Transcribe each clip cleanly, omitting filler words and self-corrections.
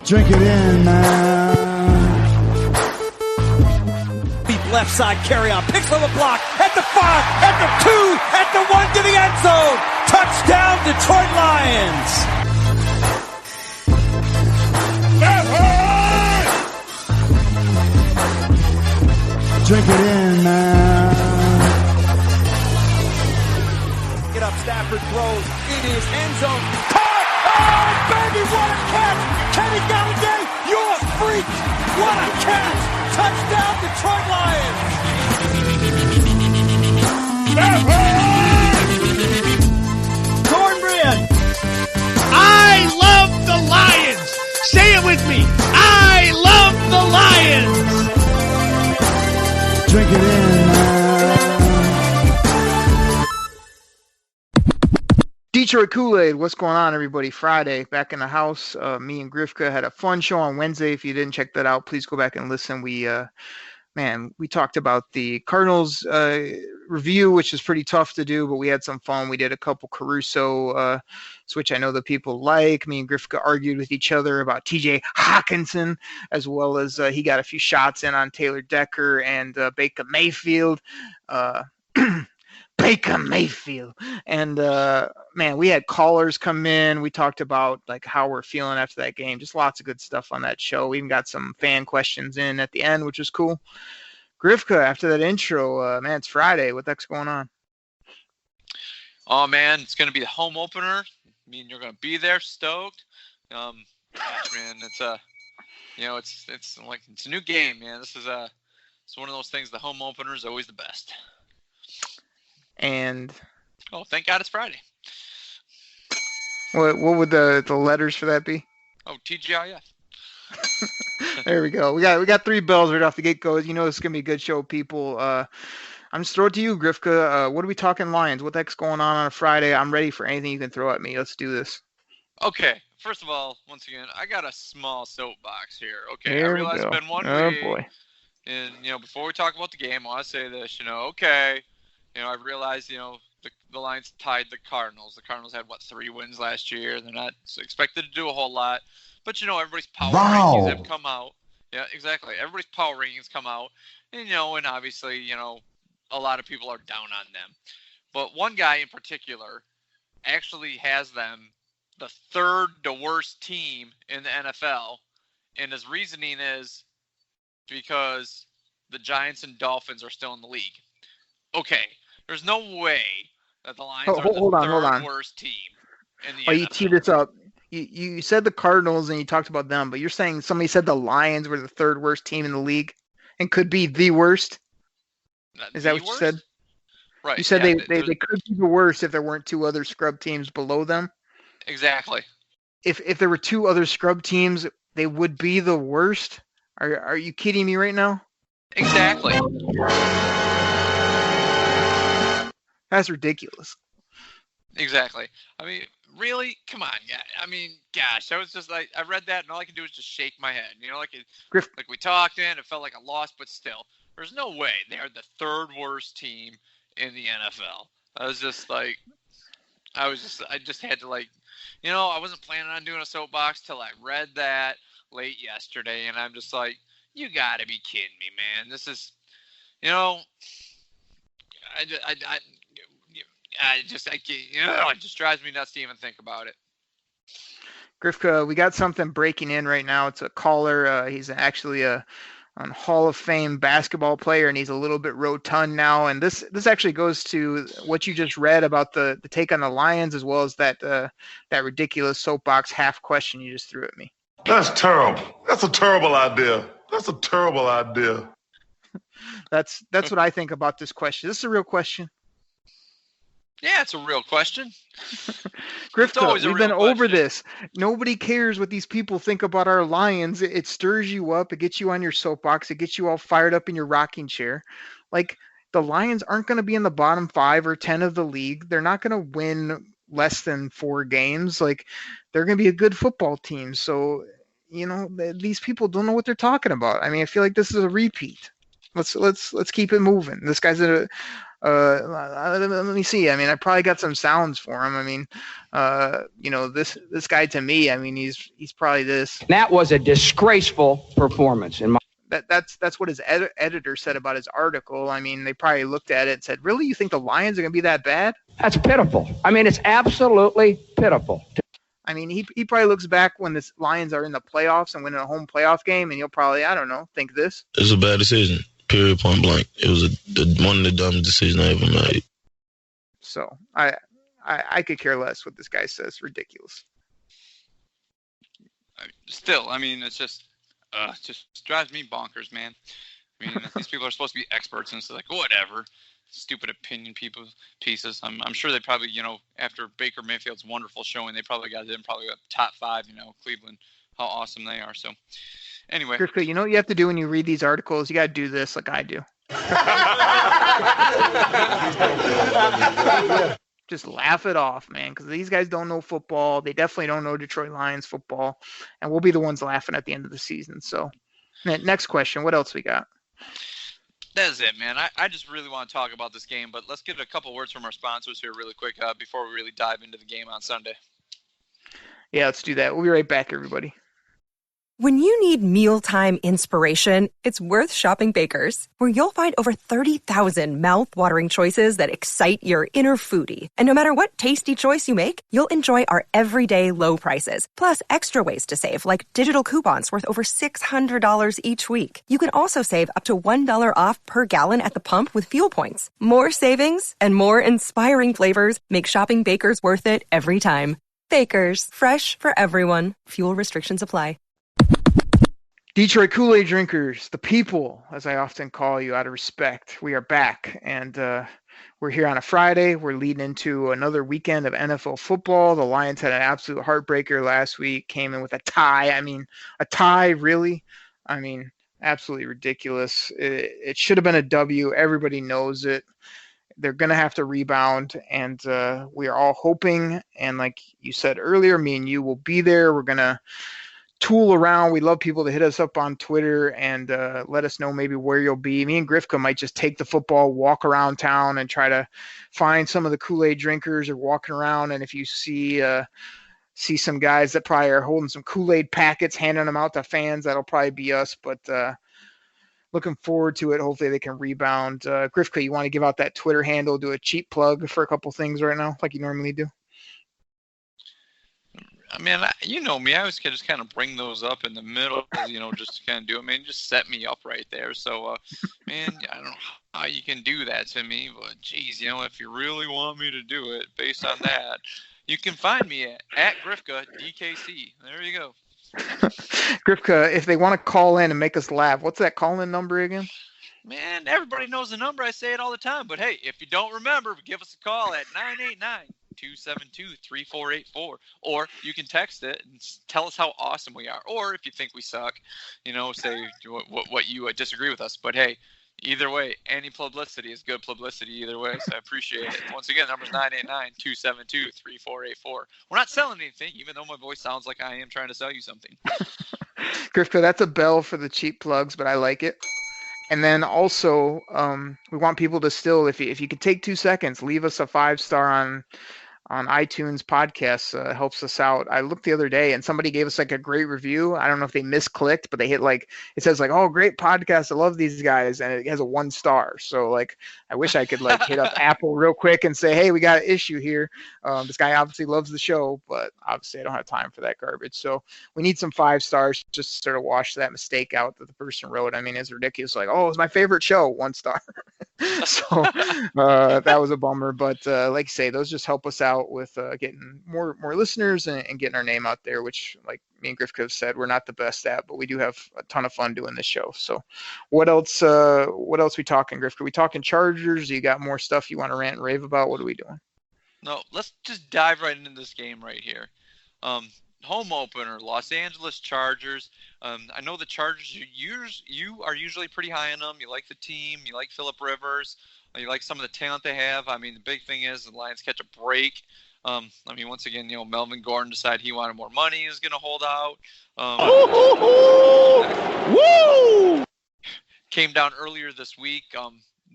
Drink it in, man. Deep left side carry on. Picks on the block. At the 5. At the 2. At the 1 to the end zone. Touchdown, Detroit Lions. Drink it in, man. Get up, Stafford throws. It is end zone. Caught! Oh, baby, what a catch! Kenny Galladay, you're a freak! What a catch! Touchdown, Detroit Lions! Cornbread! I love the Lions! Say it with me! I love the Lions! Drink it in, man. Detroit Koolaid, what's going on, everybody? Friday, back in the house. Me and Grifka had a fun show on Wednesday. If you didn't check that out, please go back and listen. We talked about the Cardinals review, which is pretty tough to do, but we had some fun. We did a couple Caruso, which I know that people like. Me and Grifka argued with each other about TJ Hawkinson, as well as he got a few shots in on Taylor Decker and Baker Mayfield. Baker Mayfield. And, we had callers come in. We talked about like how we're feeling after that game. Just lots of good stuff on that show. We even got some fan questions in at the end, which was cool. Grifka, after that intro, it's Friday. What the heck's going on? Oh, man, it's going to be the home opener. I mean, you're going to be there, stoked. Gosh, man, it's a new game, man. It's one of those things. The home opener is always the best. And thank God it's Friday. What would the letters for that be? Oh, TGIF. There we go. We got 3 bells right off the get go. You know it's gonna be a good show, people. I'm just throwing it to you, Grifka. What are we talking Lions? What the heck's going on a Friday? I'm ready for anything you can throw at me. Let's do this. Okay. First of all, once again, I got a small soapbox here. Okay. There I realize it's been 1 week. Oh boy. And before we talk about the game, I want to say this. Okay. I realize, the Lions tied the Cardinals. The Cardinals had, 3 wins last year. They're not expected to do a whole lot. But, everybody's power rankings have come out. Yeah, exactly. Everybody's power rankings come out. And, and obviously, a lot of people are down on them. But one guy in particular actually has them the 3rd to worst team in the NFL. And his reasoning is because the Giants and Dolphins are still in the league. Okay. There's no way that the Lions are the third worst team in the NFL. You teed this up. You said the Cardinals and you talked about them, but you're saying somebody said the Lions were the 3rd worst team in the league and could be the worst? Is that what you said? Right. You said they could be the worst if there weren't 2 other scrub teams below them? Exactly. If there were 2 other scrub teams, they would be the worst? Are you kidding me right now? Exactly. That's ridiculous. Exactly. I mean, really? Come on. Yeah. I mean, gosh, I was just like, I read that and all I could do was just shake my head. Like we talked in, it felt like a loss, but still, there's no way they're the 3rd worst team in the NFL. I just had to I wasn't planning on doing a soapbox till I read that late yesterday. And I'm just like, you gotta be kidding me, man. This is, it just drives me nuts to even think about it. Grifka, we got something breaking in right now. It's a caller. He's actually a Hall of Fame basketball player, and he's a little bit rotund now. And this actually goes to what you just read about the take on the Lions, as well as that ridiculous soapbox half question you just threw at me. That's terrible. That's a terrible idea. That's what I think about this question. This is a real question. Yeah, it's a real question. Grifka, we've been over this. Nobody cares what these people think about our Lions. It stirs you up. It gets you on your soapbox. It gets you all fired up in your rocking chair. Like, the Lions aren't going to be in the bottom 5 or 10 of the league. They're not going to win less than 4 games. Like, they're going to be a good football team. So, these people don't know what they're talking about. I mean, I feel like this is a repeat. Let's keep it moving. This guy's a Let me see. I mean, I probably got some sounds for him. I mean, this guy to me, I mean, he's probably this. That was a disgraceful performance. That's what his editor said about his article. I mean, they probably looked at it and said, "Really, you think the Lions are going to be that bad?" That's pitiful. I mean, it's absolutely pitiful. I mean, he probably looks back when the Lions are in the playoffs and winning a home playoff game, and he'll probably, I don't know, think this. It was a bad decision. Period, point blank. It was one of the dumbest decisions I ever made. So I could care less what this guy says. Ridiculous. Still, I mean, it's just drives me bonkers, man. I mean, these people are supposed to be experts, and it's like, whatever. Stupid opinion pieces. I'm sure they probably, after Baker Mayfield's wonderful showing, they probably got them probably up top 5, Cleveland, how awesome they are. So anyway. Grifka, you know what you have to do when you read these articles? You got to do this like I do. Just laugh it off, man, because these guys don't know football. They definitely don't know Detroit Lions football, and we'll be the ones laughing at the end of the season. So next question, what else we got? That's it, man. I just really want to talk about this game, but let's get a couple words from our sponsors here really quick before we really dive into the game on Sunday. Yeah, let's do that. We'll be right back, everybody. When you need mealtime inspiration, it's worth shopping Baker's, where you'll find over 30,000 mouth-watering choices that excite your inner foodie. And no matter what tasty choice you make, you'll enjoy our everyday low prices, plus extra ways to save, like digital coupons worth over $600 each week. You can also save up to $1 off per gallon at the pump with fuel points. More savings and more inspiring flavors make shopping Baker's worth it every time. Baker's, fresh for everyone. Fuel restrictions apply. Detroit Koolaid drinkers, the people, as I often call you out of respect, we are back, and we're here on a Friday. We're leading into another weekend of NFL football. The Lions had an absolute heartbreaker last week, came in with a tie. I mean, a tie, really? I mean, absolutely ridiculous. It should have been a W. Everybody knows it. They're going to have to rebound, and we are all hoping, and like you said earlier, me and you will be there. We're going to tool around. We love people to hit us up on Twitter and let us know maybe where you'll be. Me and Grifka might just take the football, walk around town, and try to find some of the Kool-Aid drinkers or walking around. And if you see some guys that probably are holding some Kool-Aid packets, handing them out to fans, that'll probably be us. But looking forward to it. Hopefully they can rebound. Grifka, you want to give out that Twitter handle, do a cheap plug for a couple things right now, like you normally do? I mean, you know me. I always can just kind of bring those up in the middle, just to kind of do it. Man, just set me up right there. So, man, I don't know how you can do that to me, but geez, if you really want me to do it based on that, you can find me at Grifka DKC. There you go. Grifka, if they want to call in and make us laugh, what's that call-in number again? Man, everybody knows the number. I say it all the time. But, hey, if you don't remember, give us a call at 989-272-3484. Or you can text it and tell us how awesome we are. Or if you think we suck, say what you disagree with us. But, hey, either way, any publicity is good publicity either way. So I appreciate it. Once again, number's 989-272-3484. We're not selling anything, even though my voice sounds like I am trying to sell you something. Grifka, that's a bell for the cheap plugs, but I like it. And then also, we want people to still, if you could take 2 seconds, leave us a 5-star on iTunes podcasts. Helps us out. I looked the other day and somebody gave us like a great review. I don't know if they misclicked, but they hit it says oh, great podcast. I love these guys. And it has a 1 star. So I wish I could hit up Apple real quick and say, hey, we got an issue here. This guy obviously loves the show, but obviously I don't have time for that garbage. So we need some 5 stars just to sort of wash that mistake out that the person wrote. I mean, it's ridiculous. It's my favorite show, 1 star. So that was a bummer. But like I say, those just help us out with getting more listeners and getting our name out there, which, like me and Grifka have said, we're not the best at, but we do have a ton of fun doing this show. So what else we talking, Grifka? We talking Chargers? You got more stuff you want to rant and rave about? What are we doing? No, let's just dive right into this game right here. Home opener, Los Angeles Chargers. I know the Chargers, you are usually pretty high on them. You like the team. You like Phillip Rivers. You like some of the talent they have. I mean, the big thing is the Lions catch a break. Once again, Melvin Gordon decided he wanted more money. He was going to hold out. Woo! Came down earlier this week.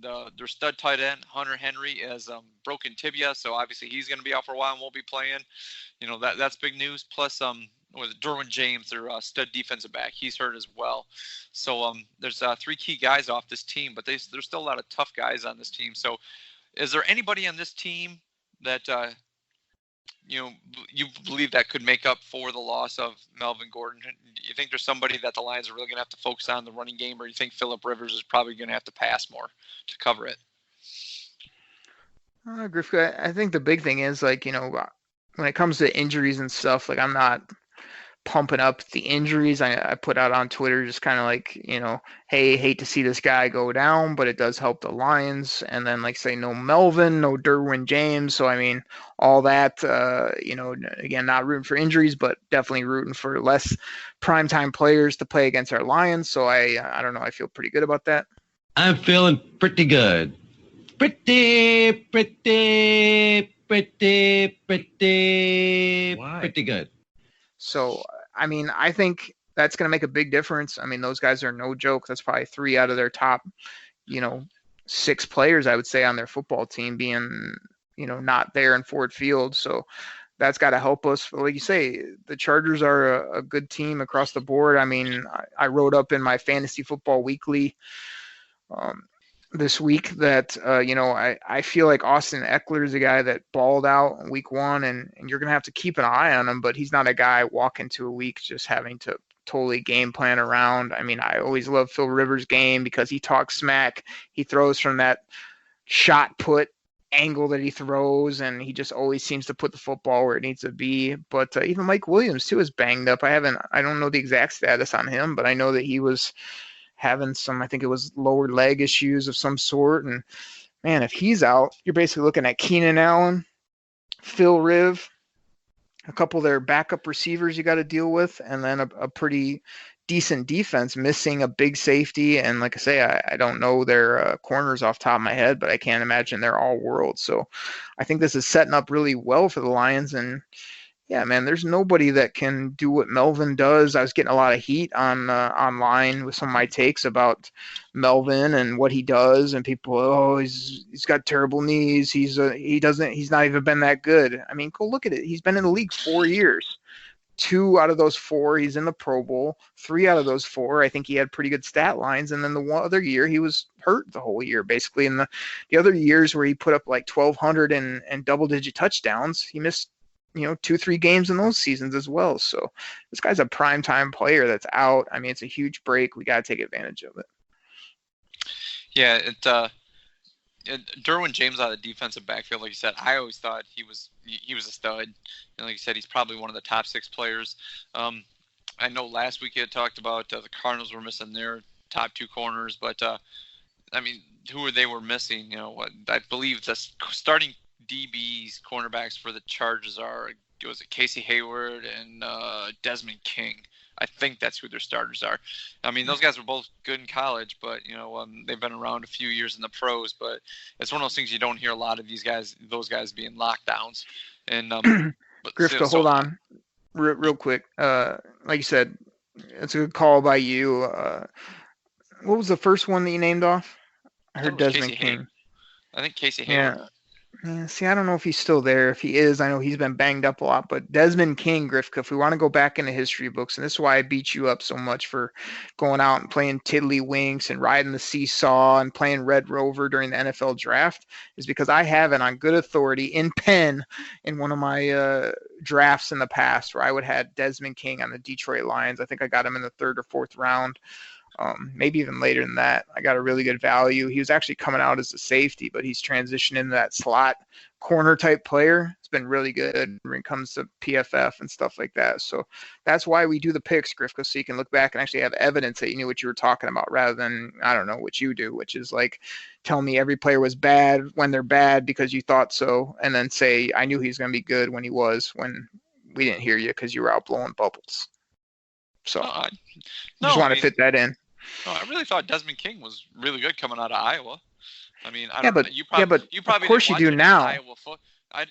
their stud tight end Hunter Henry is broken tibia, so obviously he's going to be out for a while and won't be playing. That's big news. Plus with Derwin James, their stud defensive back, he's hurt as well. So there's 3 key guys off this team, but there's still a lot of tough guys on this team. So is there anybody on this team that you believe that could make up for the loss of Melvin Gordon? Do you think there's somebody that the Lions are really going to have to focus on the running game, or do you think Phillip Rivers is probably going to have to pass more to cover it? Griff, I think the big thing is, like, when it comes to injuries and stuff, like, I'm not pumping up the injuries. I put out on Twitter just kind of like, hey, hate to see this guy go down, but it does help the Lions. And then, like, say, no Melvin, no Derwin James. So, I mean, all that, again, not rooting for injuries, but definitely rooting for less primetime players to play against our Lions. So I don't know. I feel pretty good about that. I'm feeling pretty good. Pretty good. So, I mean, I think that's going to make a big difference. I mean, those guys are no joke. That's probably 3 out of their top, 6 players, I would say, on their football team being, not there in Ford Field. So that's got to help us. Like you say, the Chargers are a good team across the board. I mean, I wrote up in my Fantasy Football Weekly this week that, I feel like Austin Eckler is a guy that balled out in week 1, and you're going to have to keep an eye on him, but he's not a guy walk into a week just having to totally game plan around. I mean, I always love Phil Rivers' game because he talks smack. He throws from that shot put angle that he throws, and he just always seems to put the football where it needs to be. But even Mike Williams, too, is banged up. I don't know the exact status on him, but I know that he was having some, I think it was lower leg issues of some sort. And man, if he's out, you're basically looking at Keenan Allen, Phil Riv, a couple of their backup receivers you got to deal with, and then a pretty decent defense missing a big safety. And like I say, I don't know their corners off the top of my head, but I can't imagine they're all world. So I think this is setting up really well for the Lions. And yeah, man, there's nobody that can do what Melvin does. I was getting a lot of heat on online with some of my takes about Melvin and what he does, and people, he's got terrible knees. He's not even been that good. I mean, go look at it. He's been in the league 4 years. 2 out of those 4, he's in the Pro Bowl. 3 out of those 4, I think he had pretty good stat lines. And then the one other year, he was hurt the whole year, basically. And the other years where he put up like 1,200 and double-digit touchdowns, he missed 2-3 games in those seasons as well. So this guy's a primetime player that's out. I mean, it's a huge break. We got to take advantage of it. Yeah, Derwin James out of the defensive backfield, like you said, I always thought he was a stud. And like you said, he's probably one of the top 6 players. I know last week you had talked about the Cardinals were missing their top 2 corners, but I mean, who they were missing? I believe the starting DBs cornerbacks for the Chargers was it Casey Hayward and Desmond King. I think that's who their starters are. I mean, those guys were both good in college, but they've been around a few years in the pros. But it's one of those things you don't hear a lot of those guys being lockdowns. And Grifka, hold on, real quick. Like you said, it's a good call by you. What was the first one that you named off? I heard Desmond King. I think Casey Hayward. Yeah, see, I don't know if he's still there. If he is, I know he's been banged up a lot. But Desmond King, Grifka, if we want to go back into history books, and this is why I beat you up so much for going out and playing tiddlywinks and riding the seesaw and playing Red Rover during the NFL draft, is because I have it on good authority in pen in one of my drafts in the past where I would have Desmond King on the Detroit Lions. I think I got him in the 3rd or 4th round. Maybe even later than that. I got a really good value. He was actually coming out as a safety, but he's transitioned into that slot corner type player. It's been really good when it comes to PFF and stuff like that. So that's why we do the picks, Grifka, so you can look back and actually have evidence that you knew what you were talking about rather than, I don't know, what you do, which is like tell me every player was bad when they're bad because you thought so, and then say I knew he was going to be good when he was, when we didn't hear you because you were out blowing bubbles. So just want to fit that in. No, I really thought Desmond King was really good coming out of Iowa. I mean, but of course you do now. I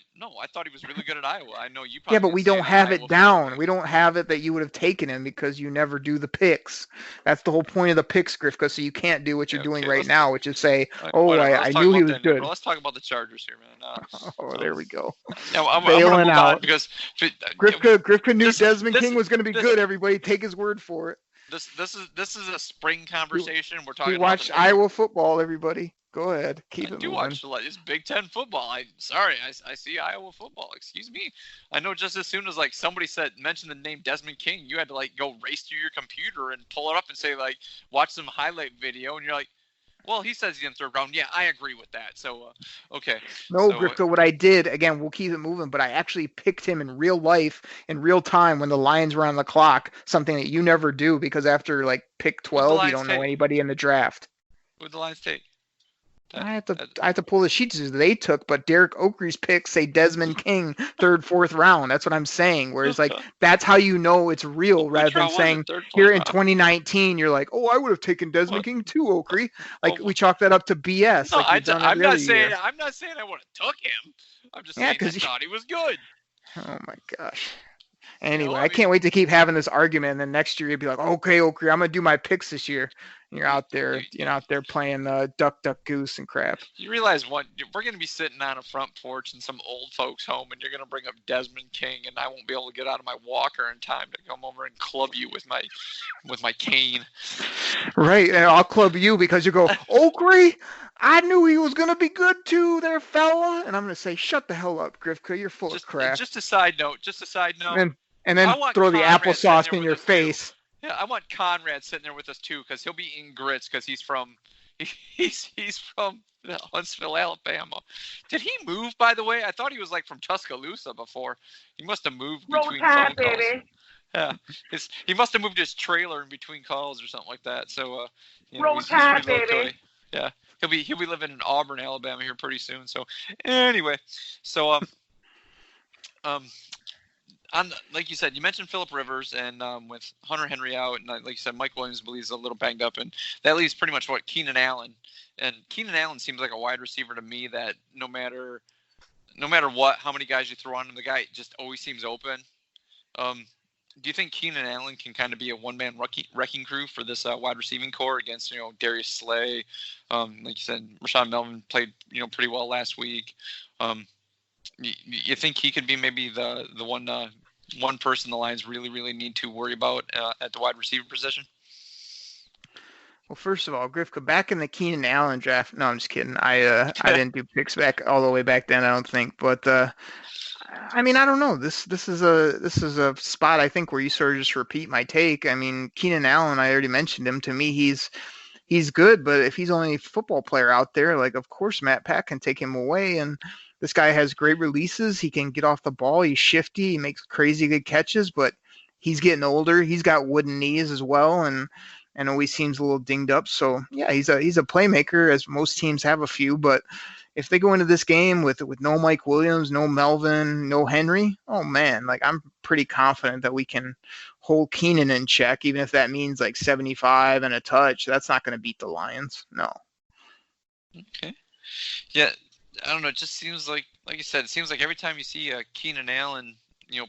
thought he was really good at Iowa. I know you probably Yeah, but didn't we see don't any have Iowa it down. football. We don't have it that you would have taken him because you never do the picks. That's the whole point of the picks, Grifka. So you can't do what you're doing Okay, right now, which is say, whatever. Let's I talk knew about he was that, good. bro. Let's talk about the Chargers here, man. Oh, there we go. Now I'm going to Bailing move out. on because Grifka knew Desmond King was going to be good. Everybody take his word for it. This is a spring conversation. We're talking. He watched Iowa football. Everybody, go ahead, keep it moving. Watch a lot. It's Big Ten football. I see Iowa football. Excuse me. I know. Just as soon as like somebody mentioned the name Desmond King, you had to like go race to your computer and pull it up and say like watch some highlight video, and you're like, well, he says he's in third round. Yeah, I agree with that. So, okay. No, Grifka, what I did, again, we'll keep it moving, but I actually picked him in real life, in real time, when the Lions were on the clock, something that you never do because after, like, pick 12, you don't know anybody in the draft. Who'd the Lions take? I have to pull the sheets they took, but Derek Oakley's picks say Desmond King, third, fourth round. That's what I'm saying. Whereas, like, that's how you know it's real rather than saying here in 2019, you're like, oh, I would have taken Desmond King too, Oakley. Like, we chalk that up to BS. No, like I'm not saying I would have took him. I'm just saying I thought he was good. Oh, my gosh. Anyway, I can't wait to keep having this argument, and then next year you'll be like, okay, Oakley, I'm gonna do my picks this year. And you're out there playing duck, duck, goose and crap. You realize what? We're gonna be sitting on a front porch in some old folks' home, and you're gonna bring up Desmond King, and I won't be able to get out of my walker in time to come over and club you with my cane. Right, and I'll club you because you go, Oakley, I knew he was gonna be good too, there, fella. And I'm gonna say, shut the hell up, Grifka. You're full of crap. Just a side note. And then throw the applesauce in your face. Yeah, I want Conrad sitting there with us too, because he'll be eating grits because he's from Huntsville, Alabama. Did he move, by the way? I thought he was like from Tuscaloosa before. He must have moved between phone calls. Yeah, he must have moved his trailer in between calls or something like that. So, he's pretty low. Yeah, he'll be living in Auburn, Alabama here pretty soon. So, anyway, so like you said, you mentioned Phillip Rivers, and with Hunter Henry out, and like you said, Mike Williams believes a little banged up, and that leaves pretty much Keenan Allen. And Keenan Allen seems like a wide receiver to me that no matter what, how many guys you throw on him, the guy just always seems open. Do you think Keenan Allen can kind of be a one-man wrecking crew for this wide receiving core against Darius Slay? Like you said, Rashaan Melvin played pretty well last week. You think he could be maybe the one person the Lions really, really need to worry about at the wide receiver position? Well, first of all, Grifka, back in the Keenan Allen draft. No, I'm just kidding. I didn't do picks back all the way back then, I don't think. But I mean, I don't know. This is a spot I think where you sort of just repeat my take. I mean, Keenan Allen, I already mentioned him. To me, he's good, but if he's only a football player out there, like of course Matt Pat can take him away. And this guy has great releases. He can get off the ball. He's shifty. He makes crazy good catches, but he's getting older. He's got wooden knees as well, and always seems a little dinged up. So yeah, he's a playmaker, as most teams have a few. But if they go into this game with no Mike Williams, no Melvin, no Henry, oh man, like I'm pretty confident that we can hold Keenan in check, even if that means like 75 and a touch. That's not going to beat the Lions. No. Okay. Yeah. I don't know. It just seems like you said, it seems like every time you see Keenan Allen,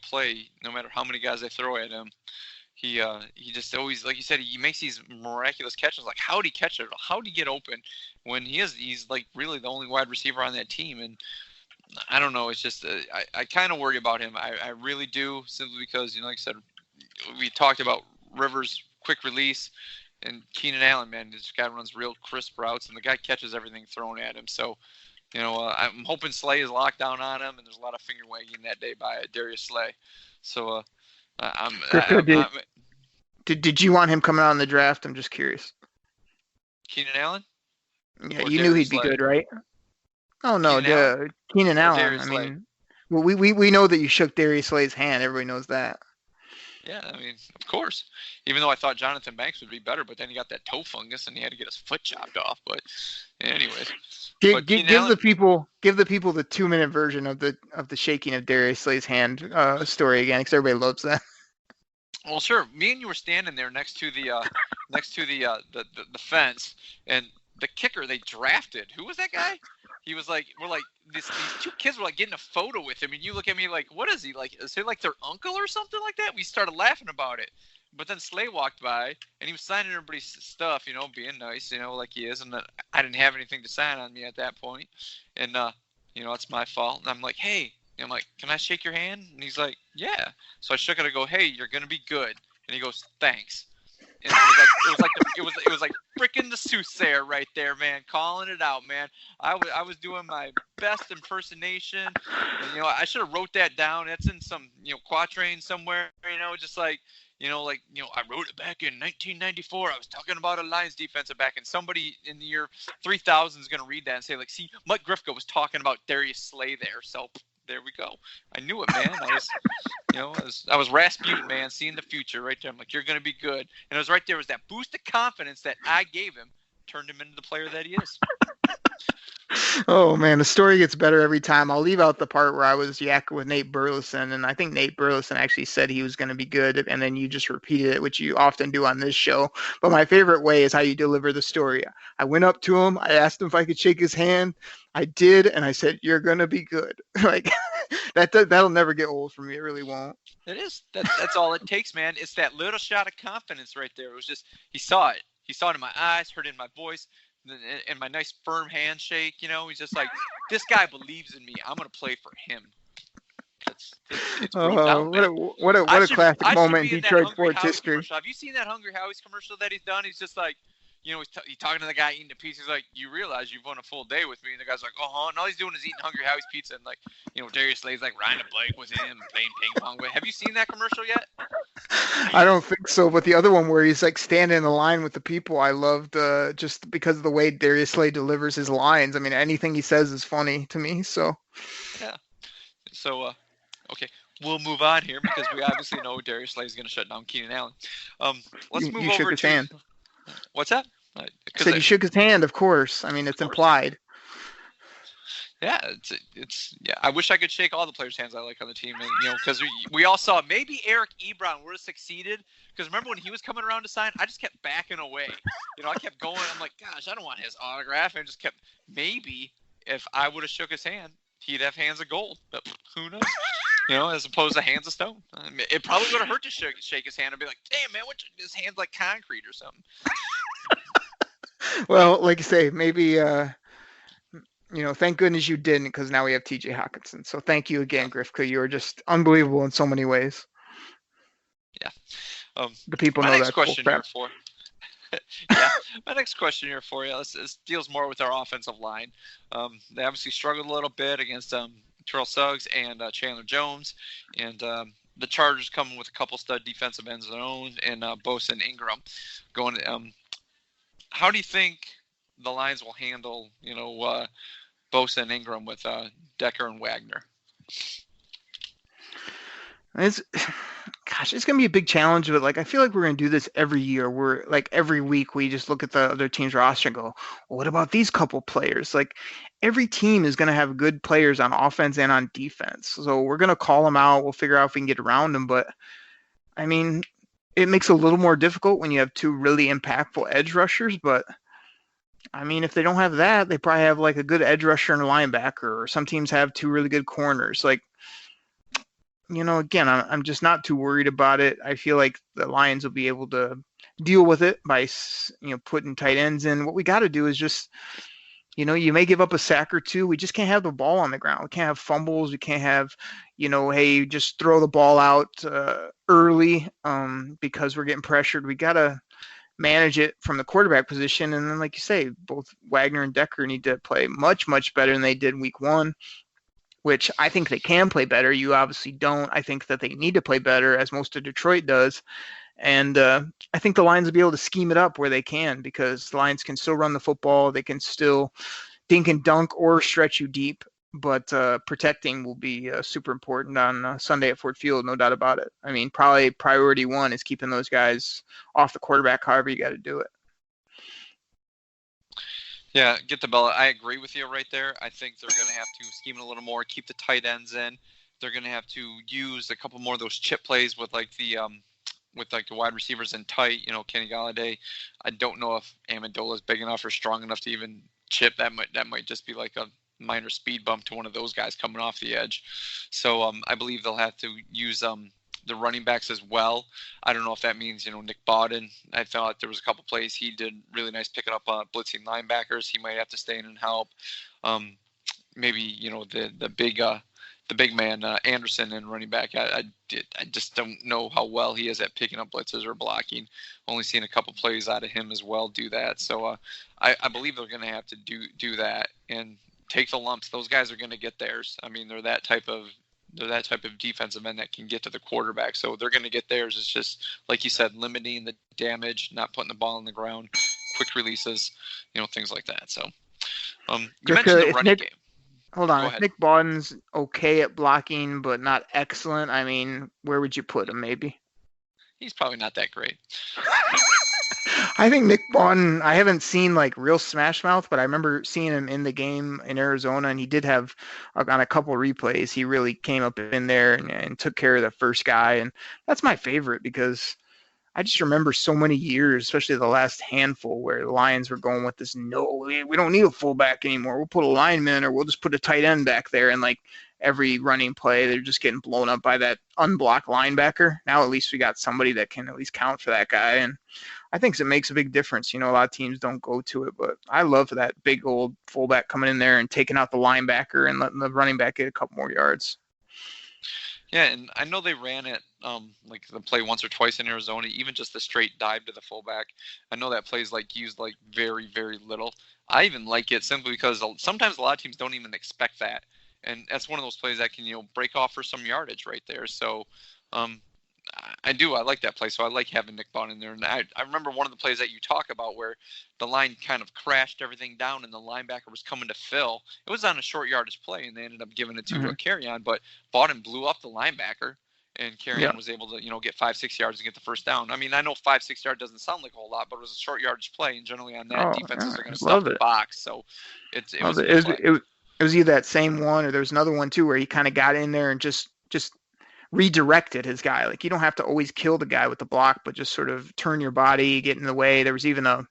play, no matter how many guys they throw at him, he just always, like you said, he makes these miraculous catches. Like, how'd he catch it? How'd he get open when he's like really the only wide receiver on that team? And I don't know. It's just I kind of worry about him. I really do, simply because like I said, we talked about Rivers' quick release, and Keenan Allen, man, this guy runs real crisp routes, and the guy catches everything thrown at him. So. I'm hoping Slay is locked down on him, and there's a lot of finger wagging that day by Darius Slay. So, did you want him coming out in the draft? I'm just curious. Keenan Allen? Yeah, you knew he'd be good, right? Oh no, Keenan Allen. I mean, well, we know that you shook Darius Slay's hand. Everybody knows that. Yeah, I mean, of course. Even though I thought Jonathan Banks would be better, but then he got that toe fungus and he had to get his foot chopped off. But anyways, give the people the 2-minute version of the shaking of Darius Slay's hand story again, because everybody loves that. Well, sure. Me and you were standing there next to the fence, and the kicker they drafted. Who was that guy? he was like, these two kids were like getting a photo with him, and you look at me like, what is he like? Is he like their uncle or something like that? We started laughing about it. But then Slay walked by, and he was signing everybody's stuff, being nice, like he is. And then I didn't have anything to sign on me at that point. And, it's my fault. And I'm like, hey, I'm like, can I shake your hand? And he's like, yeah. So I shook it. I go, hey, you're going to be good. And he goes, thanks. And it was like freaking the soothsayer right there, man, calling it out, man. I was doing my best impersonation. And, I should have wrote that down. That's in some, quatrain somewhere, just like, I wrote it back in 1994. I was talking about a Lions defensive back, and somebody in the year 3000 is going to read that and say, like, see, Mike Grifka was talking about Darius Slay there. So there we go. I knew it, man. I was Rasputin, man, seeing the future right there. I'm like, you're going to be good. And it was right there. It was that boost of confidence that I gave him, turned him into the player that he is. Oh man, the story gets better every time. I'll leave out the part where I was yakking with Nate Burleson, and I think Nate Burleson actually said he was going to be good, and then you just repeated it, which you often do on this show. But my favorite way is how you deliver the story. I went up to him, I asked him if I could shake his hand. I did, and I said, "You're going to be good." Like that'll never get old for me. It really won't. It is. That's all it takes, man. It's that little shot of confidence right there. It was just he saw it. He saw it in my eyes, heard it in my voice. And my nice firm handshake, he's just like, this guy believes in me. I'm gonna play for him. It's what a classic moment in Detroit sports history. Commercial. Have you seen that Hungry Howie's commercial that he's done? He's just like, he's talking to the guy eating the pizza. He's like, you realize you've won a full day with me? And the guy's like, and all he's doing is eating Hungry Howie's pizza. And like, Darius Slay's like riding a bike with him, playing ping pong with him. Have you seen that commercial yet? I don't think so, but the other one where he's like standing in the line with the people, I loved just because of the way Darius Slay delivers his lines. I mean, anything he says is funny to me. So yeah. So okay, we'll move on here because we obviously know Darius Slay is going to shut down Keenan Allen. Let's move you over shook his to hand. What's that? Said you shook his hand, of course. I mean, it's implied. Yeah, it's yeah. I wish I could shake all the players' hands I like on the team, and because we all saw maybe Eric Ebron would have succeeded. Because remember when he was coming around to sign, I just kept backing away. I kept going. I'm like, gosh, I don't want his autograph, and I just kept. Maybe if I would have shook his hand, he'd have hands of gold. But who knows? As opposed to hands of stone. It probably would have hurt to shake his hand and be like, damn man, his hand's like concrete or something. Well, like you say, maybe. Thank goodness you didn't, because now we have TJ Hawkinson. So thank you again, Grifka. You are just unbelievable in so many ways. Yeah. The people know that. My next question here for you. This deals more with our offensive line. They obviously struggled a little bit against Terrell Suggs and Chandler Jones. And the Chargers coming with a couple stud defensive ends of their own, and Bosa and Ingram going. How do you think the Lions will handle, Bosa and Ingram with Decker and Wagner? It's going to be a big challenge, but I feel like we're going to do this every year. We're every week we just look at the other team's roster and go, well, what about these couple players? Every team is going to have good players on offense and on defense. So we're going to call them out. We'll figure out if we can get around them. But I mean, it makes it a little more difficult when you have two really impactful edge rushers, but I mean, if they don't have that, they probably have a good edge rusher and a linebacker, or some teams have two really good corners. Again, I'm just not too worried about it. I feel like the Lions will be able to deal with it by, putting tight ends in. What we got to do is just, you may give up a sack or two. We just can't have the ball on the ground. We can't have fumbles. We can't have, hey, just throw the ball out early because we're getting pressured. We got to manage it from the quarterback position. And then, like you say, both Wagner and Decker need to play much, much better than they did in week one, which I think they can play better. You obviously don't. I think that they need to play better, as most of Detroit does. And I think the Lions will be able to scheme it up where they can, because the Lions can still run the football. They can still dink and dunk or stretch you deep. But protecting will be super important on Sunday at Ford Field, no doubt about it. I mean, probably priority one is keeping those guys off the quarterback, however you got to do it. Yeah, get the ball. I agree with you right there. I think they're going to have to scheme it a little more, keep the tight ends in. They're going to have to use a couple more of those chip plays with the wide receivers in tight. Kenny Golladay. I don't know if Amendola is big enough or strong enough to even chip. That might just be like a minor speed bump to one of those guys coming off the edge. So I believe they'll have to use the running backs as well. I don't know if that means, Nick Bawden. I thought there was a couple plays he did really nice picking up blitzing linebackers. He might have to stay in and help. Maybe, the big man, Anderson, and running back. I just don't know how well he is at picking up blitzes or blocking. Only seen a couple plays out of him as well do that. So I believe they're going to have to do that and take the lumps. Those guys are going to get theirs. I mean, they're that type of defensive end that can get to the quarterback. So they're going to get theirs. It's just, like you said, limiting the damage, not putting the ball on the ground, quick releases, things like that. So you mentioned the running game. Hold on. If Nick Bawden's okay at blocking, but not excellent, I mean, where would you put him, maybe? He's probably not that great. I think Nick Bawden, I haven't seen real smash mouth, but I remember seeing him in the game in Arizona, and he did have, on a couple replays, he really came up in there and took care of the first guy. And that's my favorite because I just remember so many years, especially the last handful, where the Lions were going with this, no, we don't need a fullback anymore. We'll put a lineman or we'll just put a tight end back there. And every running play, they're just getting blown up by that unblocked linebacker. Now at least we got somebody that can at least count for that guy. And I think it makes a big difference. A lot of teams don't go to it, but I love that big old fullback coming in there and taking out the linebacker and letting the running back get a couple more yards. Yeah, and I know they ran it the play once or twice in Arizona, even just the straight dive to the fullback. I know that play's used very, very little. I even like it simply because sometimes a lot of teams don't even expect that. And that's one of those plays that can, break off for some yardage right there. So I like that play. So I like having Nick Bawden in there. And I remember one of the plays that you talk about where the line kind of crashed everything down and the linebacker was coming to fill. It was on a short yardage play, and they ended up giving it to Carry-On. But Bawden blew up the linebacker, and Carry-On was able to, get 5-6 yards and get the first down. I mean, I know 5-6 yards doesn't sound like a whole lot, but it was a short yardage play, and generally on that, defenses are going to stuff the box. So it was either that same one or there was another one too where he kind of got in there and just redirected his guy. You don't have to always kill the guy with the block, but just sort of turn your body, get in the way. There was even a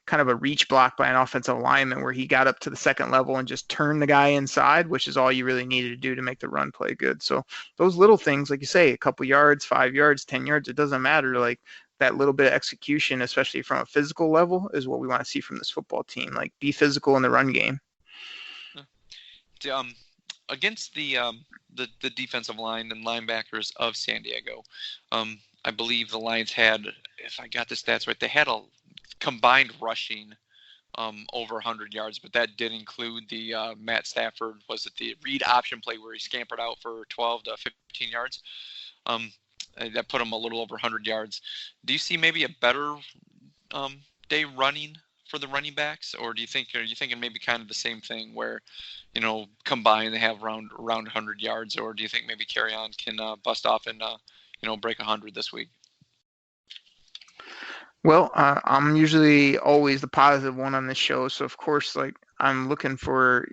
kind of a reach block by an offensive lineman where he got up to the second level and just turned the guy inside, which is all you really needed to do to make the run play good. So those little things, like you say, a couple yards, 5 yards, 10 yards, it doesn't matter. That little bit of execution, especially from a physical level, is what we want to see from this football team. Be physical in the run game. Against the defensive line and linebackers of San Diego, I believe the Lions had, if I got the stats right, they had a combined rushing over 100 yards, but that did include the Matt Stafford, was it the read option play where he scampered out for 12 to 15 yards? That put him a little over 100 yards. Do you see maybe a better day running for the running backs, or are you thinking maybe kind of the same thing where, combined they have around 100 yards, or do you think maybe Carry-On can bust off and break 100 this week? Well, I'm usually always the positive one on this show, so of course, I'm looking for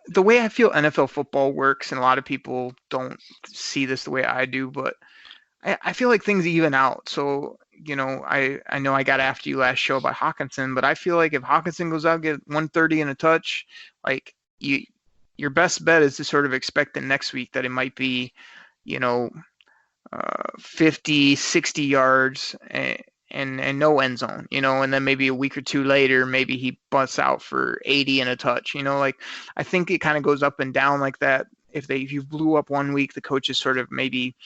the way I feel NFL football works, and a lot of people don't see this the way I do, but I feel like things even out. So, I know I got after you last show about Hawkinson, but I feel like if Hawkinson goes out, get 130 and a touch, your best bet is to sort of expect the next week that it might be, 50, 60 yards and no end zone, and then maybe a week or two later, maybe he busts out for 80 and a touch, I think it kind of goes up and down like that. If you blew up one week, the coaches sort of maybe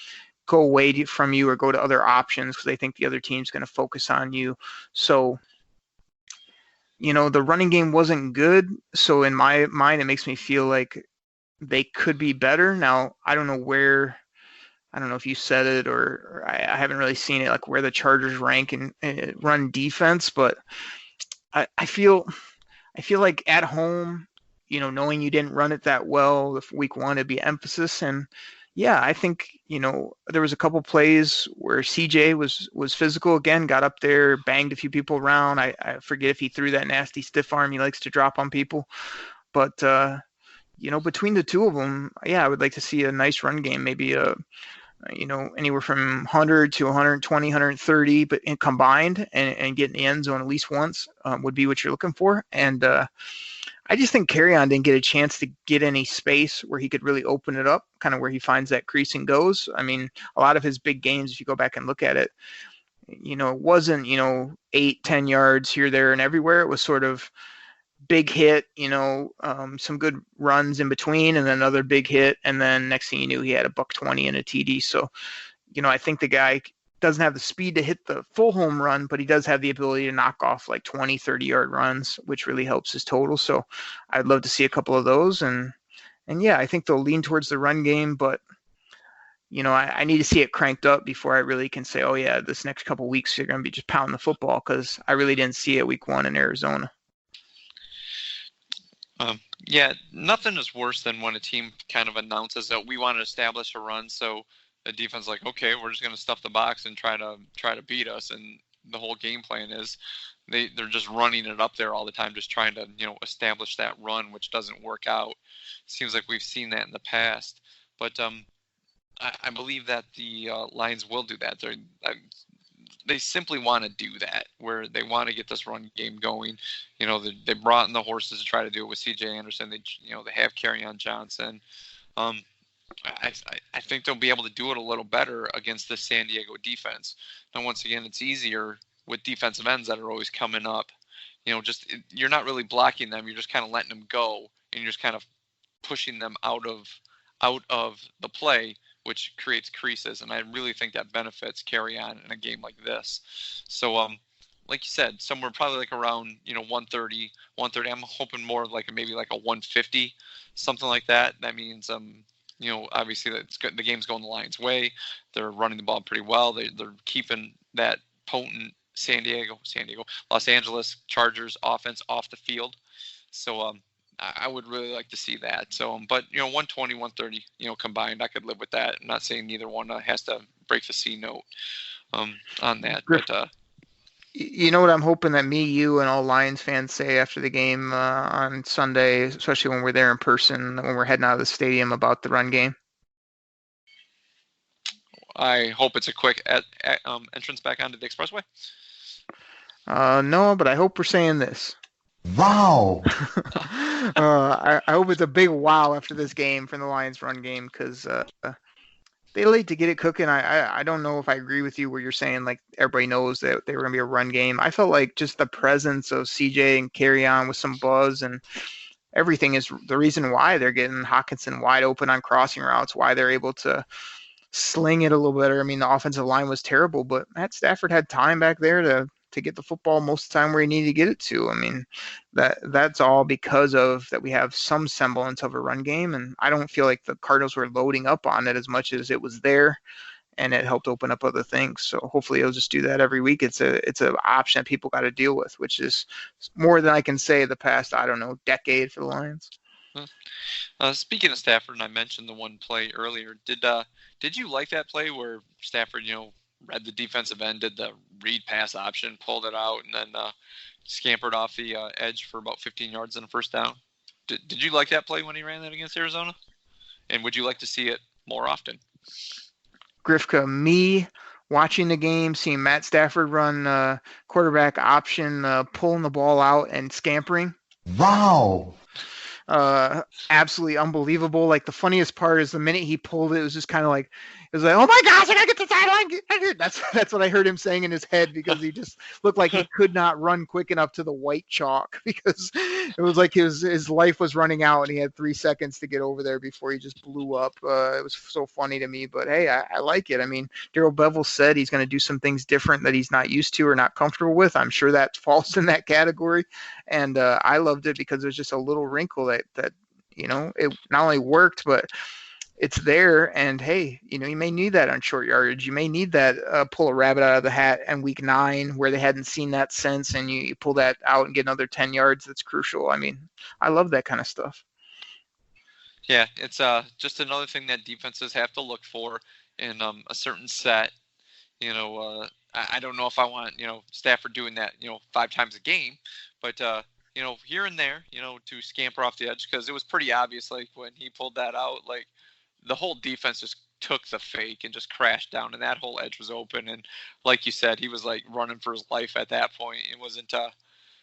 go away from you or go to other options because they think the other team's going to focus on you. So, the running game wasn't good. So in my mind, it makes me feel like they could be better. Now, I don't know if you said it or I haven't really seen it, where the Chargers rank in run defense, but I feel like at home, knowing you didn't run it that well, if week one, it'd be emphasis. And yeah, I think, there was a couple plays where CJ was physical again, got up there, banged a few people around. I forget if he threw that nasty stiff arm he likes to drop on people. But, between the two of them, yeah, I would like to see a nice run game, maybe anywhere from 100 to 120, 130, but combined and get in the end zone at least once would be what you're looking for. And I just think Carrion didn't get a chance to get any space where he could really open it up, kind of where he finds that crease and goes. I mean, a lot of his big games, if you go back and look at it, it wasn't, 8-10 yards here, there, and everywhere. It was sort of big hit, some good runs in between, and then another big hit, and then next thing you knew, he had a $120 and a TD. So, I think the guy doesn't have the speed to hit the full home run, but he does have the ability to knock off like 20, 30-yard runs, which really helps his total. So I'd love to see a couple of those. And yeah, I think they'll lean towards the run game, but I need to see it cranked up before I really can say, oh yeah, this next couple of weeks you're going to be just pounding the football, because I really didn't see it week 1 in Arizona. Yeah, nothing is worse than when a team kind of announces that we want to establish a run, so the defense is like, okay, we're just going to stuff the box and try to beat us, and the whole game plan is they're just running it up there all the time, just trying to establish that run, which doesn't work out. Seems like we've seen that in the past, but I believe that the Lions will do that. They simply want to do that, where they want to get this run game going. They brought in the horses to try to do it with C.J. Anderson. They have Kerryon Johnson. I think they'll be able to do it a little better against the San Diego defense. Now, once again, it's easier with defensive ends that are always coming up. You're not really blocking them. You're just kind of letting them go, and you're just kind of pushing them out of the play, which creates creases. And I really think that benefits Kerryon in a game like this. So, like you said, somewhere probably like around 130. I'm hoping more like maybe like a 150, something like that. That means obviously the game's going the Lions' way. They're running the ball pretty well. They're keeping that potent Los Angeles Chargers offense off the field. So I would really like to see that. So, but 120, 130, combined, I could live with that. I'm not saying neither one has to break the C note on that. But you know what I'm hoping that me, you, and all Lions fans say after the game on Sunday, especially when we're there in person, when we're heading out of the stadium, about the run game? I hope it's a quick entrance back onto the expressway. No, but I hope we're saying this. Wow. I hope it's a big wow after this game from the Lions run game, because they late to get it cooking. I don't know if I agree with you where you're saying like everybody knows that they were going to be a run game. I felt like just the presence of CJ and Kerryon with some buzz and everything is the reason why they're getting Hockenson wide open on crossing routes, why they're able to sling it a little better. I mean, the offensive line was terrible, but Matt Stafford had time back there to get the football most of the time where he needed to get it to. I mean, that's all because of that we have some semblance of a run game, and I don't feel like the Cardinals were loading up on it as much as it was there, and it helped open up other things. So hopefully it'll just do that every week. It's an option that people got to deal with, which is more than I can say the past, decade for the Lions. Speaking of Stafford, and I mentioned the one play earlier, did you like that play where Stafford, read the defensive end, did the read pass option, pulled it out, and then scampered off the edge for about 15 yards in a first down? Did you like that play when he ran that against Arizona? And would you like to see it more often? Grifka, me watching the game, seeing Matt Stafford run quarterback option, pulling the ball out and scampering. Wow. Absolutely unbelievable. Like, the funniest part is the minute he pulled it, it was just kind of like, it was like, oh my gosh, I gotta get the sideline. That's what I heard him saying in his head, because he just looked like he could not run quick enough to the white chalk, because it was like his life was running out and he had 3 seconds to get over there before he just blew up. It was so funny to me, but hey, I like it. I mean, Darrell Bevell said he's going to do some things different that he's not used to or not comfortable with. I'm sure that falls in that category. And I loved it because there's just a little wrinkle that it not only worked, but it's there. And hey, you may need that on short yardage. You may need that pull a rabbit out of the hat in week 9 where they hadn't seen that since, and you pull that out and get another 10 yards. That's crucial. I mean, I love that kind of stuff. Yeah, it's just another thing that defenses have to look for in a certain set. I don't know if I want, Stafford doing that, 5 times a game, but here and there, to scamper off the edge, because it was pretty obvious, like when he pulled that out, like the whole defense just took the fake and just crashed down, and that whole edge was open. And like you said, he was like running for his life at that point. It wasn't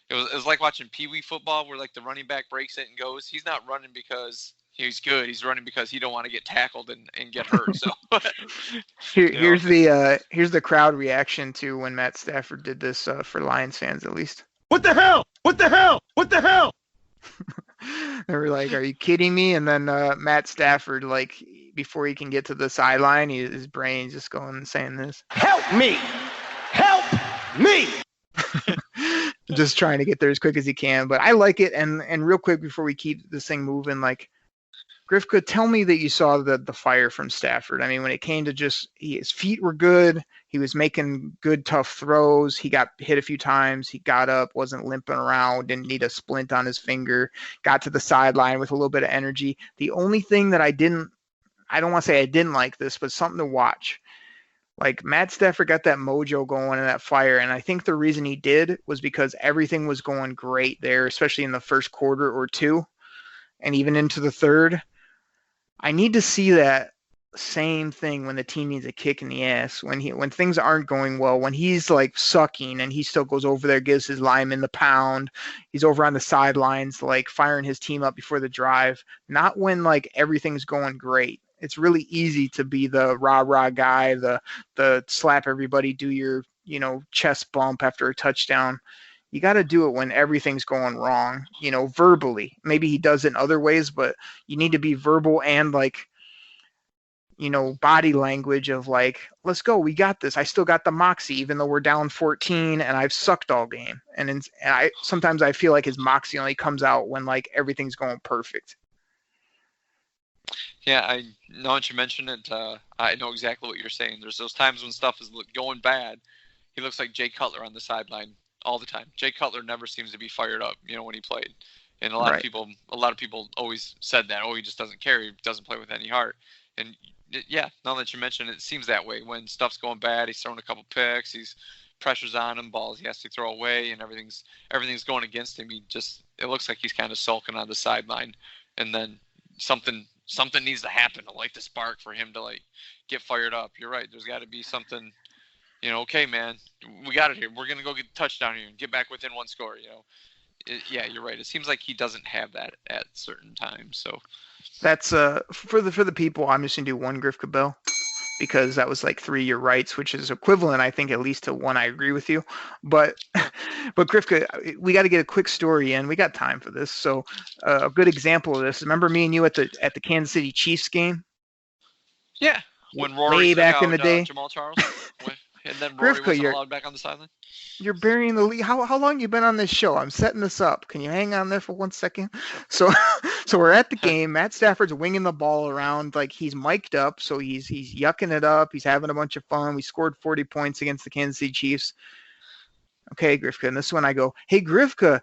It was like watching Pee Wee football where like the running back breaks it and goes. He's not running because he's good. He's running because he don't want to get tackled and get hurt. So here's the crowd reaction to when Matt Stafford did this for Lions fans at least. What the hell? What the hell? What the hell? They were like, "Are you kidding me?" And then Matt Stafford, like before he can get to the sideline, his brain's just going and saying this. Help me! Help me! Just trying to get there as quick as he can. But I like it. And real quick before we keep this thing moving, like Grifka, tell me that you saw the fire from Stafford. I mean, when it came to just his feet were good. He was making good, tough throws. He got hit a few times. He got up, wasn't limping around, didn't need a splint on his finger, got to the sideline with a little bit of energy. The only thing that I don't want to say I didn't like this, but something to watch. Like Matt Stafford got that mojo going and that fire. And I think the reason he did was because everything was going great there, especially in the first quarter or two and even into the third. I need to see that same thing when the team needs a kick in the ass, when things aren't going well, when he's like sucking and he still goes over there, gives his lineman the pound. He's over on the sidelines, like firing his team up before the drive, not when like everything's going great. It's really easy to be the rah-rah guy, the slap everybody, do your, chest bump after a touchdown. You got to do it when everything's going wrong, verbally. Maybe he does it in other ways, but you need to be verbal and like, body language of like, let's go. We got this. I still got the moxie, even though we're down 14 and I've sucked all game. And sometimes I feel like his moxie only comes out when like everything's going perfect. Yeah, I know that you mentioned it. I know exactly what you're saying. There's those times when stuff is going bad. He looks like Jay Cutler on the sideline all the time. Jay Cutler never seems to be fired up, when he played. And a lot of people always said that, he just doesn't care. He doesn't play with any heart. And yeah, now that you mention it, it seems that way. When stuff's going bad, he's throwing a couple picks, he's pressures on him, balls he has to throw away, and everything's going against him. It looks like he's kind of sulking on the sideline. And then something needs to happen to light the spark for him to like get fired up. You're right. There's got to be something, okay, man, we got it here. We're going to go get the touchdown here and get back within one score. Yeah, you're right. It seems like he doesn't have that at certain times. So that's for the people. I'm just going to do one Grifka Bell because that was like 3 you're rights, which is equivalent, I think, at least to one I agree with you. But Grifka, we got to get a quick story in. We got time for this. So a good example of this. Remember me and you at the Kansas City Chiefs game? Yeah, when Rory way took back out, in the day, Jamal Charles, and then Rory Grifka, wasn't allowed back on the sideline. You're burying the lead. How long you been on this show? I'm setting this up. Can you hang on there for 1 second? So we're at the game. Matt Stafford's winging the ball around like he's mic'd up. So he's yucking it up. He's having a bunch of fun. We scored 40 points against the Kansas City Chiefs. Okay, Grifka. And this is when I go, hey, Grifka,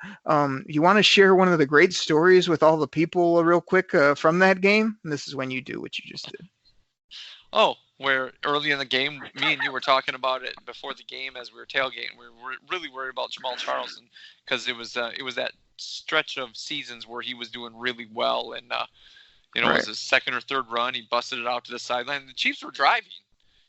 you want to share one of the great stories with all the people real quick from that game? And this is when you do what you just did. Oh, where early in the game, me and you were talking about it before the game as we were tailgating. We were really worried about Jamal Charles because it was that stretch of seasons where he was doing really well. And, it was his second or third run. He busted it out to the sideline. The Chiefs were driving.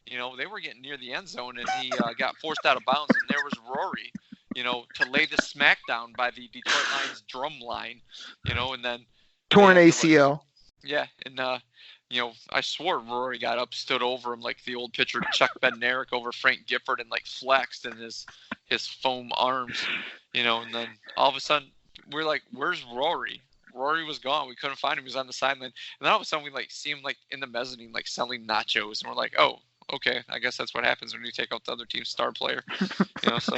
They were getting near the end zone, and he got forced out of bounds. And there was Rory, to lay the smackdown by the Detroit Lions drum line, and then torn ACL. Yeah, and I swore Rory got up, stood over him like the old pitcher Chuck Bednarik over Frank Gifford, and like flexed in his foam arms, and then all of a sudden we're like, "Where's Rory?" Rory was gone. We couldn't find him. He was on the sideline, and then all of a sudden we like see him like in the mezzanine, like selling nachos, and we're like, "Oh, okay, I guess that's what happens when you take out the other team's star player." So.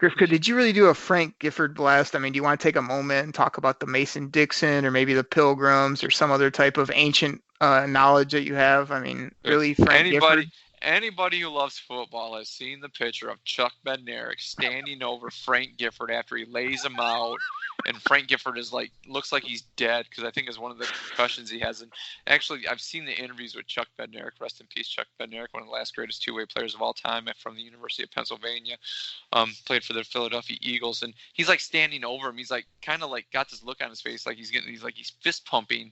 Grifka, did you really do a Frank Gifford blast? I mean, do you want to take a moment and talk about the Mason-Dixon or maybe the Pilgrims or some other type of ancient knowledge that you have? I mean, really, Frank Gifford? Anybody who loves football has seen the picture of Chuck Bednarik standing over Frank Gifford after he lays him out, and Frank Gifford looks like he's dead because I think it's one of the concussions he has. And actually, I've seen the interviews with Chuck Bednarik. Rest in peace, Chuck Bednarik, one of the last greatest two-way players of all time from the University of Pennsylvania. Played for the Philadelphia Eagles, and he's like standing over him. He's like kind of like got this look on his face, like he's fist pumping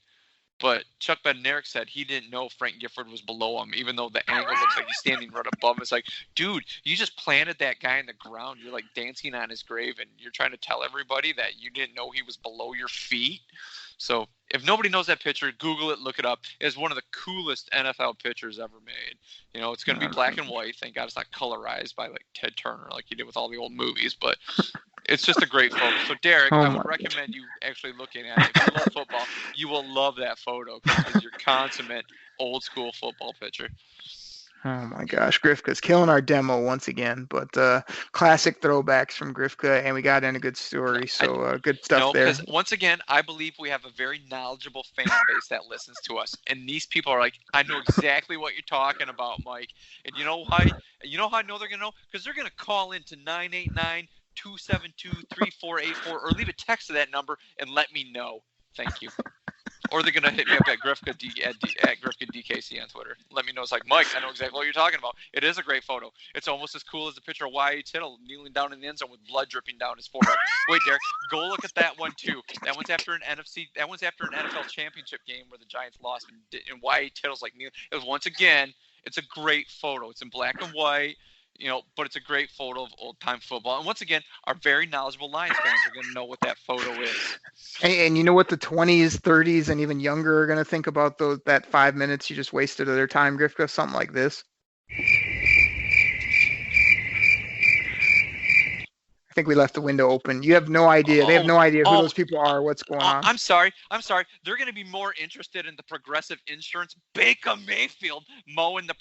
But Chuck Bednarik said he didn't know Frank Gifford was below him, even though the angle looks like he's standing right above him. It's like, dude, you just planted that guy in the ground. You're like dancing on his grave, and you're trying to tell everybody that you didn't know he was below your feet. So if nobody knows that picture, Google it, look it up. It's one of the coolest NFL pictures ever made. You know, it's going to be black and white. Thank God it's not colorized by like Ted Turner like you did with all the old movies, but it's just a great photo. So Derek, I would recommend you actually looking at it. If you love football, you will love that photo because it's your consummate old school football picture. Oh my gosh, Grifka's killing our demo once again, but classic throwbacks from Grifka, and we got in a good story, so good stuff there. Because once again, I believe we have a very knowledgeable fan base that listens to us, and these people are like, I know exactly what you're talking about, Mike. And you know how I know they're gonna know? Because they're gonna call into 989-272-3484 or leave a text to that number and let me know. Thank you. Or they're going to hit me up at Grifka DKC on Twitter. Let me know. It's like, Mike, I know exactly what you're talking about. It is a great photo. It's almost as cool as the picture of Y.A. Tittle kneeling down in the end zone with blood dripping down his forehead. Wait, Derek, go look at that one too. That one's after an NFL championship game where the Giants lost, and Y.A. Tittle's like kneeling. It was once again. It's a great photo. It's in black and white. You know, but it's a great photo of old-time football. And once again, our very knowledgeable Lions fans are going to know what that photo is. And you know what the 20s, 30s, and even younger are going to think about that 5 minutes you just wasted of their time, Grifka? Something like this. I think we left the window open. You have no idea. They have no idea who those people are, what's going on. I'm sorry. They're going to be more interested in the Progressive Insurance Baker Mayfield mowing the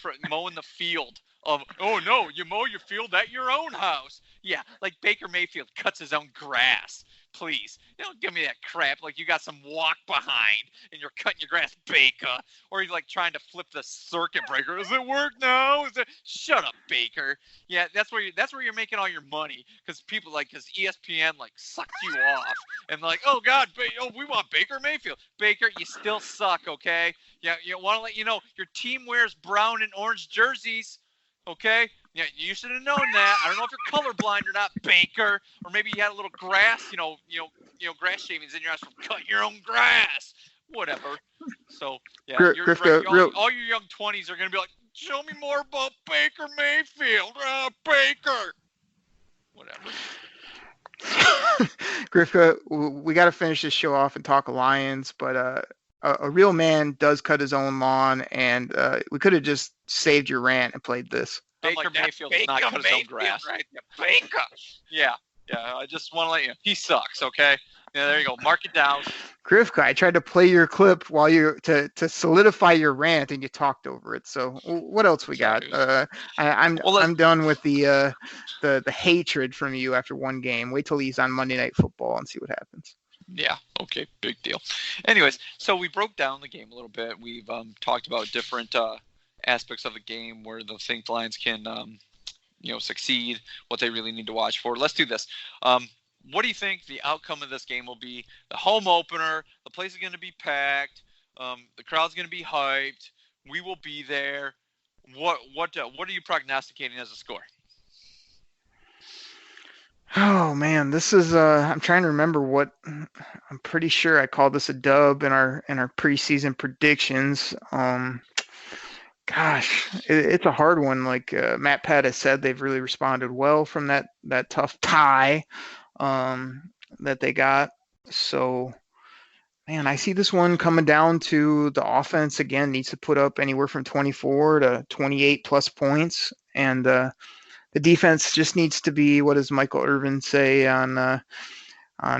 field. Oh no, you mow your field at your own house. Yeah, like Baker Mayfield cuts his own grass. Please, don't give me that crap like you got some walk behind and you're cutting your grass, Baker. Or you're like trying to flip the circuit breaker. Does it work now? Shut up, Baker. Yeah, that's where you're making all your money because people because ESPN like sucked you off and like, oh God, we want Baker Mayfield. Baker, you still suck, okay? Yeah, you want to let you know your team wears brown and orange jerseys. Okay? Yeah, you should have known that. I don't know if you're colorblind or not, Baker, or maybe you had a little grass, grass shavings in your house from cutting your own grass. Whatever. So, yeah, Grifka, all your young 20s are going to be like, show me more about Baker Mayfield. Baker. Whatever. Grifka, we got to finish this show off and talk Lions, but a real man does cut his own lawn, and we could have just saved your rant and played this. Baker Mayfield does not cut his own grass. Right? Baker. Yeah. I just want to let you know. He sucks, okay? Yeah, there you go. Mark it down. Grifka, I tried to play your clip while to solidify your rant, and you talked over it. So what else we got? I'm done with the hatred from you after one game. Wait till he's on Monday Night Football and see what happens. Yeah. Okay. Big deal. Anyways, so we broke down the game a little bit. We've talked about different aspects of the game where the Lions can, succeed, what they really need to watch for. Let's do this. What do you think the outcome of this game will be? The home opener, the place is going to be packed. The crowd's going to be hyped. We will be there. What are you prognosticating as a score? Oh man, this is I'm trying to remember what I'm pretty sure I called this a dub in our preseason predictions. Gosh, it's a hard one. Like Matt Pat has said, they've really responded well from that tough tie that they got. So man, I see this one coming down to the offense again needs to put up anywhere from 24 to 28 plus points, and the defense just needs to be, what does Michael Irvin say on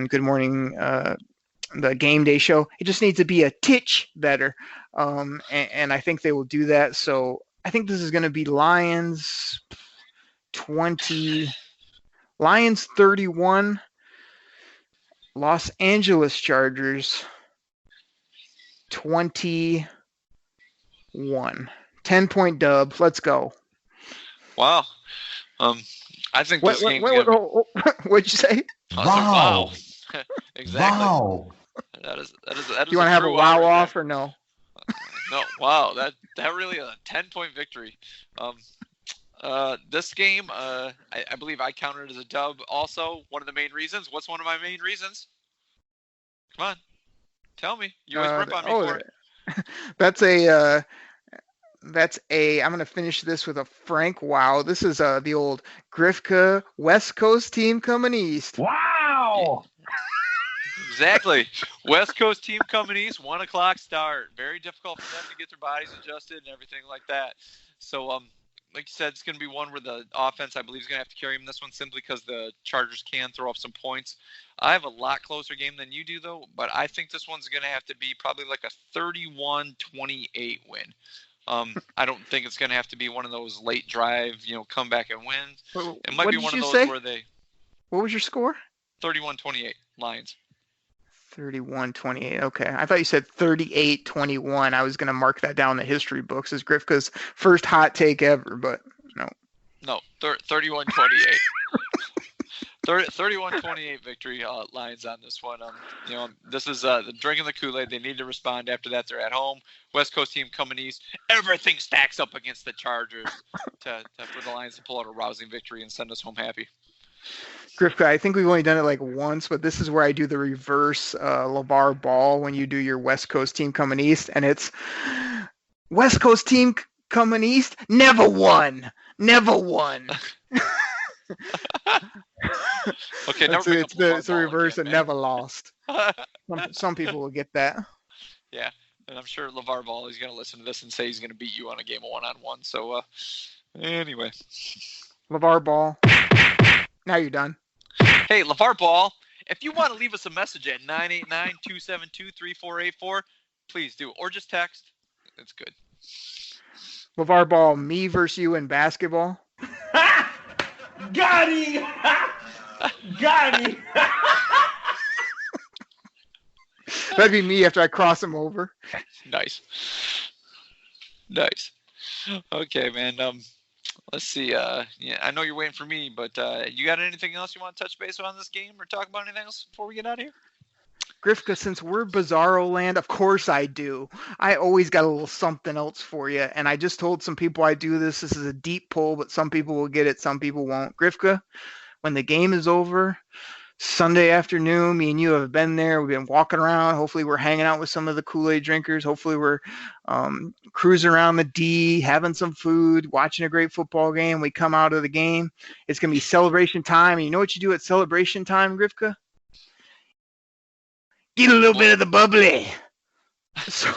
Good Morning, the Game Day show? It just needs to be a titch better. And I think they will do that. So I think this is going to be Lions 31, Los Angeles Chargers 21. 10-point dub. Let's go. Wow. I think this game's what'd you say? Wow. Exactly. Wow. That is you want to have a wow off or no? No. Wow. That really a 10-point victory. This game, I believe I counted as a dub. Also, one of the main reasons. What's one of my main reasons? Come on, tell me. You always rip on me for it. That's a I'm going to finish this with a Frank wow. This is the old Grifka West Coast team coming east. Wow! Exactly. West Coast team coming east, 1 o'clock start. Very difficult for them to get their bodies adjusted and everything like that. So, like you said, it's going to be one where the offense, I believe, is going to have to carry them this one simply because the Chargers can throw up some points. I have a lot closer game than you do, though, but I think this one's going to have to be probably like a 31-28 win. I don't think it's going to have to be one of those late drive, come back and win. It might be one of those where they... What was your score? 31-28, Lions. 31-28. Okay. I thought you said 38-21. I was going to mark that down in the history books as Grifka's first hot take ever, but no. No, 31-28. 31-28 victory, Lions on this one. This is drinking the Kool-Aid. They need to respond. After that, they're at home. West Coast team coming east. Everything stacks up against the Chargers for the Lions to pull out a rousing victory and send us home happy. Grifka, I think we've only done it like once, but this is where I do the reverse LeVar Ball when you do your West Coast team coming east, and it's West Coast team coming east, never won. Okay, it's the reverse and never lost. Some people will get that. Yeah, and I'm sure LeVar Ball is going to listen to this and say he's going to beat you on a game of one-on-one. So, anyway. LeVar Ball. Now you're done. Hey, LeVar Ball, if you want to leave us a message at 989-272-3484, please do. Or just text. It's good. LeVar Ball, me versus you in basketball. Got him! Got him! That'd be me after I cross him over. Nice. Okay, man. Let's see. I know you're waiting for me, but you got anything else you want to touch base on this game or talk about anything else before we get out of here? Grifka, since we're Bizarro land, of course I do. I always got a little something else for you, and I just told some people I do this. This is a deep pull, but some people will get it, some people won't. Grifka, when the game is over, Sunday afternoon, me and you have been there. We've been walking around. Hopefully we're hanging out with some of the Kool-Aid drinkers. Hopefully we're cruising around the D, having some food, watching a great football game. We come out of the game. It's going to be celebration time. And you know what you do at celebration time, Grifka? Get a little bit of the bubbly. So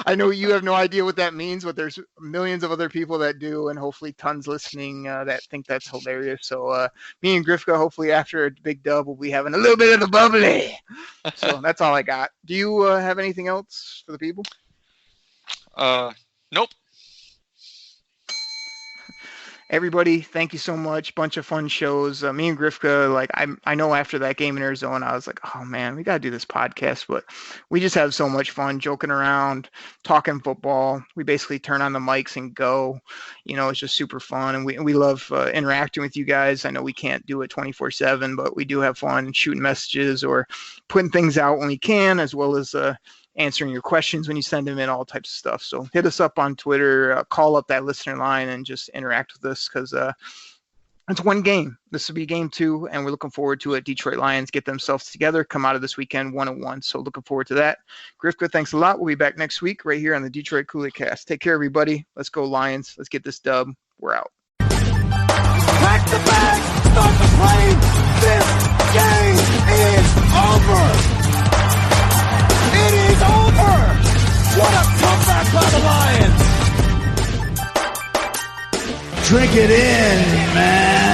I know you have no idea what that means, but there's millions of other people that do, and hopefully tons listening that think that's hilarious. So me and Grifka, hopefully after a big dub, we'll be having a little bit of the bubbly. So that's all I got. Do you have anything else for the people? Nope. Everybody, thank you so much. Bunch of fun shows. Me and Grifka, I know after that game in Arizona, I was like, oh man, we got to do this podcast. But we just have so much fun joking around, talking football. We basically turn on the mics and go. It's just super fun. And we love interacting with you guys. I know we can't do it 24/7, but we do have fun shooting messages or putting things out when we can, as well as answering your questions when you send them in, all types of stuff. So hit us up on Twitter, call up that listener line, and just interact with us because it's one game. This will be game 2, and we're looking forward to it. Detroit Lions get themselves together, come out of this weekend 1-1. So looking forward to that. Grifka, thanks a lot. We'll be back next week right here on the Detroit Koolaid Cast. Take care, everybody. Let's go Lions. Let's get this dub. We're out. Pack the bag, start the plane. This game is over. It is over! What a comeback by the Lions! Drink it in, man!